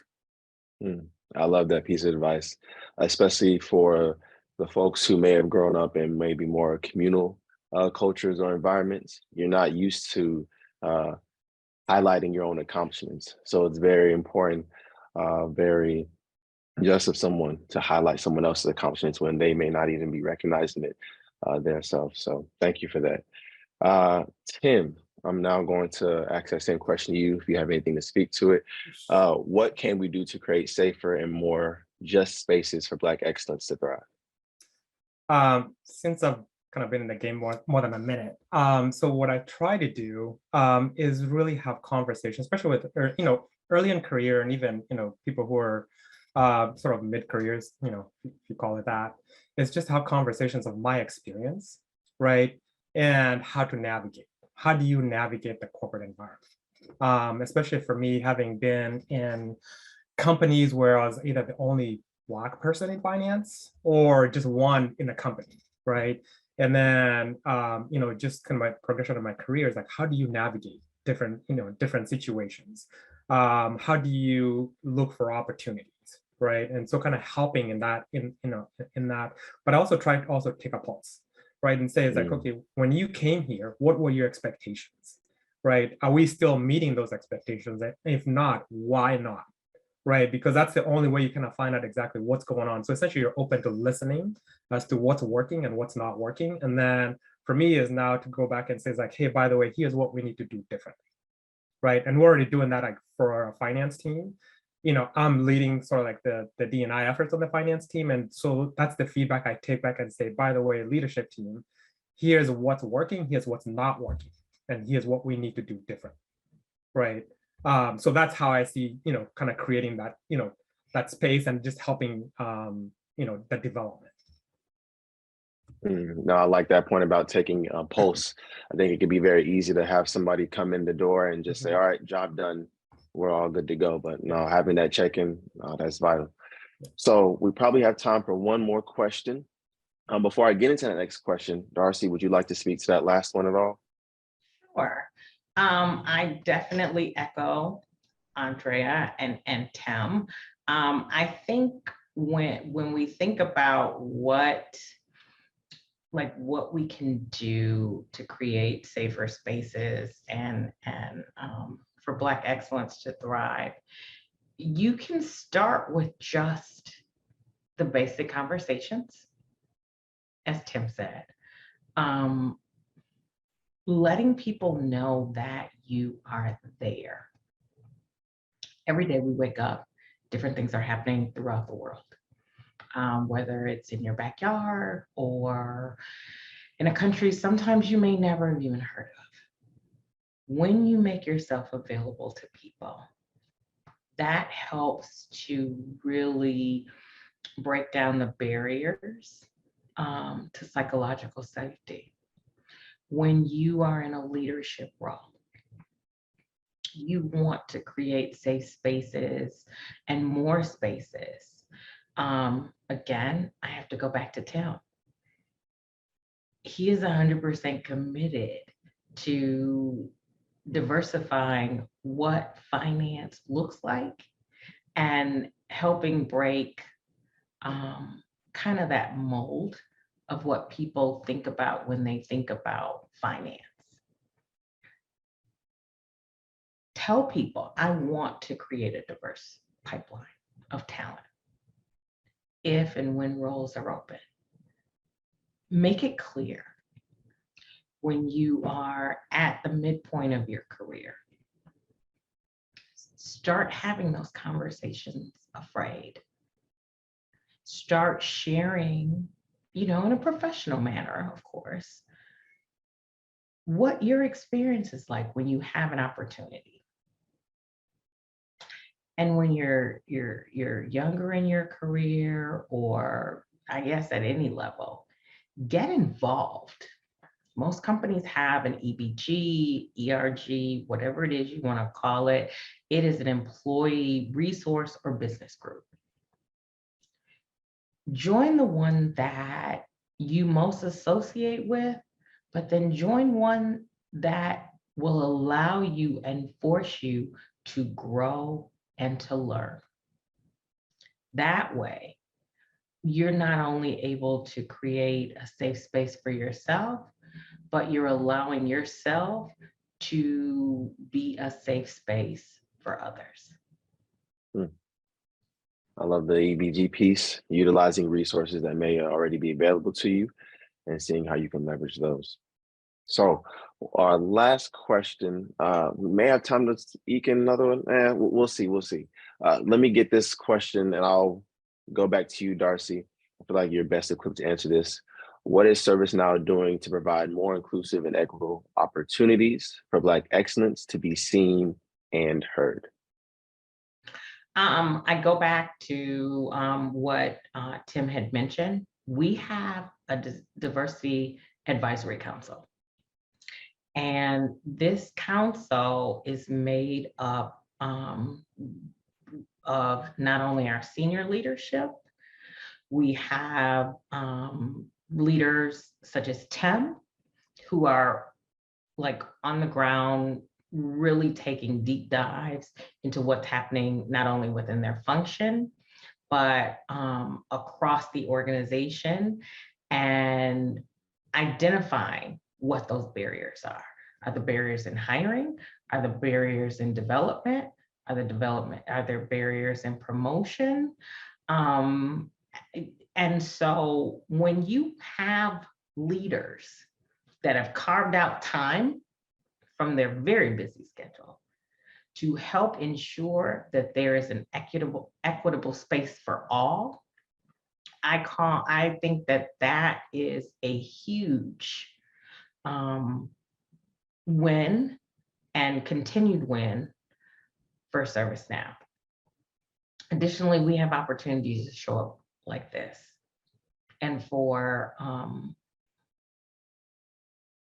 I love that piece of advice, especially for the folks who may have grown up in maybe more communal cultures or environments. You're not used to highlighting your own accomplishments. So it's very important, very just of someone to highlight someone else's accomplishments when they may not even be recognizing it themselves. So thank you for that. Tim, I'm now going to ask that same question to you if you have anything to speak to it. What can we do to create safer and more just spaces for Black excellence to thrive? Since I've kind of been in the game more than a minute, so what I try to do is really have conversations, especially with early in career and even people who are sort of mid-careers, if you call it that, is just have conversations of my experience, right? And how to navigate. How do you navigate the corporate environment? Especially for me, having been in companies where I was either the only Black person in finance or just one in a company, right? And then, just kind of my progression of my career is like, how do you navigate different situations? How do you look for opportunities, right? And so kind of helping in that, in that, but I also try to also take a pulse, right? And say, it's like, okay, when you came here, what were your expectations, right? Are we still meeting those expectations? And if not, why not, right? Because that's the only way you kind of find out exactly what's going on. So essentially you're open to listening as to what's working and what's not working. And then for me is now to go back and say like, hey, by the way, here's what we need to do differently, right? And we're already doing that like for our finance team. You know, I'm leading sort of like the D&I efforts on the finance team. And so that's the feedback I take back and say, by the way, leadership team, here's what's working, here's what's not working, and here's what we need to do different, right? So that's how I see, you know, kind of creating that, you know, that space and just helping, you know, the development. No, I like that point about taking a pulse. I think it could be very easy to have somebody come in the door and just say, all right, job done, we're all good to go. But no, having that check-in, that's vital. So we probably have time for one more question. Before I get into the next question, Darcy, would you like to speak to that last one at all? Sure. I definitely echo Andrea and Tim. I think when we think about what we can do to create safer spaces and for Black excellence to thrive, you can start with just the basic conversations, as Tim said. Letting people know that you are there. Every day we wake up, different things are happening throughout the world. Whether it's in your backyard or in a country sometimes you may never have even heard of. When you make yourself available to people, that helps to really break down the barriers to psychological safety. When you are in a leadership role, you want to create safe spaces and more spaces. Again, I have to go back to Tim. He is 100% committed to diversifying what finance looks like and helping break kind of that mold of what people think about when they think about finance. Tell people, I want to create a diverse pipeline of talent if and when roles are open. Make it clear when you are at the midpoint of your career. Start having those conversations afraid. Start sharing, you know, in a professional manner, of course, what your experience is like when you have an opportunity. And when you're younger in your career, or I guess at any level, get involved. Most companies have an EBG, ERG, whatever it is you want to call it. It is an employee resource or business group. Join the one that you most associate with, but then join one that will allow you and force you to grow and to learn. That way, you're not only able to create a safe space for yourself, but you're allowing yourself to be a safe space for others. I love the EBG piece, utilizing resources that may already be available to you and seeing how you can leverage those. So our last question, we may have time to eke in another one. We'll see. Let me get this question and I'll go back to you, Darcy. I feel like you're best equipped to answer this. What is ServiceNow doing to provide more inclusive and equitable opportunities for Black excellence to be seen and heard? I go back to what Tim had mentioned. We have a diversity advisory council. And this council is made up of not only our senior leadership, we have leaders such as Tim, who are like on the ground, really taking deep dives into what's happening, not only within their function, but across the organization, and identifying what those barriers are. Are the barriers in hiring? Are the barriers in development? Are there barriers in promotion? And so when you have leaders that have carved out time from their very busy schedule to help ensure that there is an equitable space for all, I think that is a huge win and continued win for ServiceNow. Additionally, we have opportunities to show up like this, and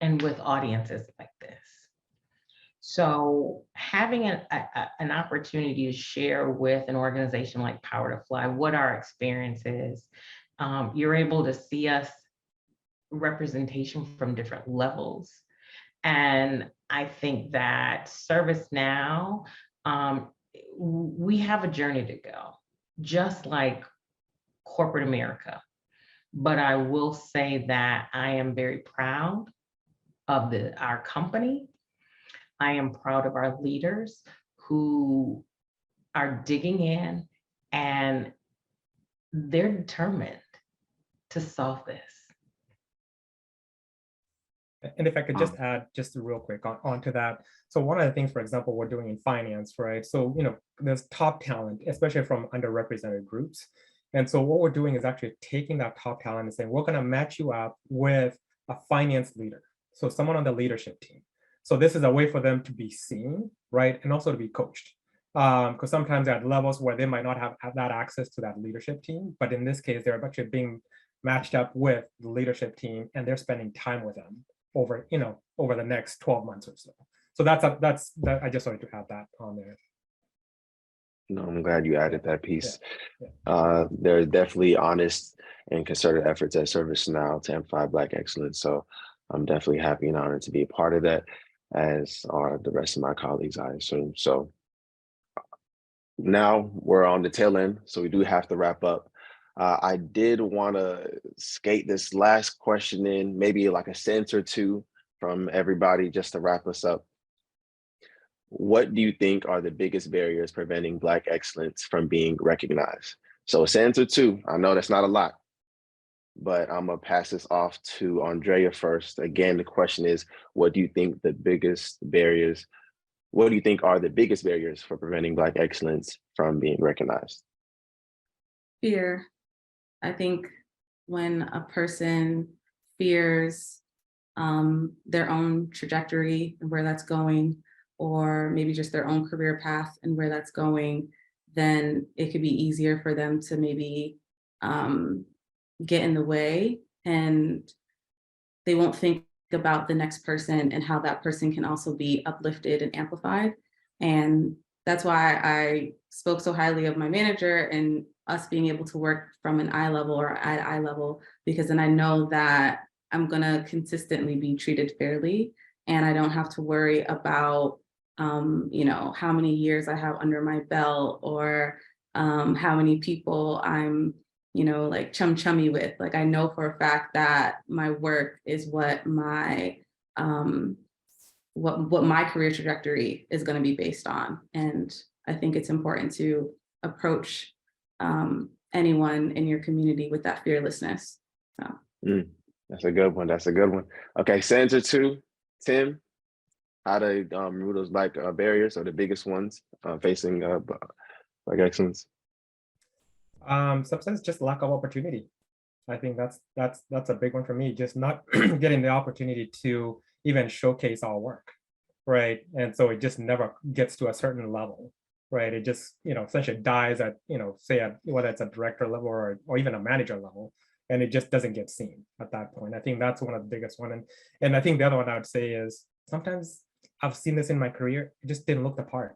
and with audiences like this. So having an opportunity to share with an organization like Power to Fly what our experience is, you're able to see us representation from different levels. And I think that ServiceNow, we have a journey to go, just like corporate America. But I will say that I am very proud of our company. I am proud of our leaders who are digging in, and they're determined to solve this. And if I could just add just real quick onto that. So one of the things, for example, we're doing in finance, right? So, there's top talent, especially from underrepresented groups. And so what we're doing is actually taking that top talent and saying, we're going to match you up with a finance leader. So someone on the leadership team. So this is a way for them to be seen, right? And also to be coached. Because sometimes they're at levels where they might not have that access to that leadership team. But in this case, they're actually being matched up with the leadership team, and they're spending time with them over the next 12 months or so. So that's I just wanted to have that on there. No, I'm glad you added that piece. Yeah. There are definitely honest and concerted efforts at ServiceNow to amplify Black excellence. So I'm definitely happy and honored to be a part of that, as are the rest of my colleagues, I assume. So now we're on the tail end, so we do have to wrap up. I did want to skate this last question in, maybe like a sentence or two from everybody just to wrap us up. What do you think are the biggest barriers preventing Black excellence from being recognized? So a sentence or two, I know that's not a lot, but I'm gonna pass this off to Andrea first. Again, the question is, what do you think are the biggest barriers for preventing Black excellence from being recognized? Fear. I think when a person fears their own trajectory and where that's going, or maybe just their own career path and where that's going, then it could be easier for them to maybe get in the way, and they won't think about the next person and how that person can also be uplifted and amplified. And that's why I spoke so highly of my manager and us being able to work from an eye level or eye to eye level, because then I know that I'm gonna consistently be treated fairly, and I don't have to worry about how many years I have under my belt, or how many people I'm like chummy with. Like, I know for a fact that my work is what my what my career trajectory is going to be based on. And I think it's important to approach anyone in your community with that fearlessness. So. That's a good one. That's a good one. Okay, sentence or two, Tim. How to remove those Black barriers, or the biggest ones facing Black excellence? Sometimes just lack of opportunity. I think that's a big one for me. Just not getting the opportunity to even showcase our work, right? And so it just never gets to a certain level, right? It just essentially dies at say whether it's a director level or even a manager level, and it just doesn't get seen at that point. I think that's one of the biggest one, and I think the other one I would say is sometimes I've seen this in my career. It just didn't look the part.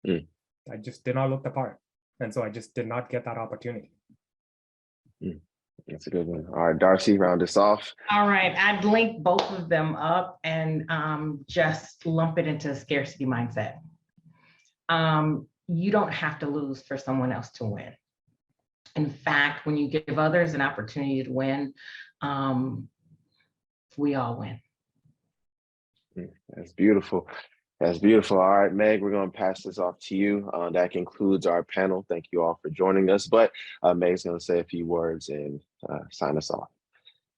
I just did not look the part. And so I just did not get that opportunity. That's a good one. All right, Darcy, round us off. All right, I'd link both of them up and just lump it into a scarcity mindset. You don't have to lose for someone else to win. In fact, when you give others an opportunity to win, we all win. That's beautiful. That's beautiful. All right, Meg, we're going to pass this off to you. That concludes our panel. Thank you all for joining us. But Meg's going to say a few words and sign us off.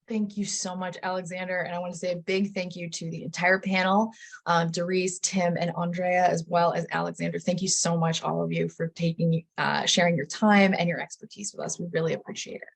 Thank you so much, Alexander. And I want to say a big thank you to the entire panel, Doris, Tim, and Andrea, as well as Alexander. Thank you so much, all of you, for sharing your time and your expertise with us. We really appreciate it.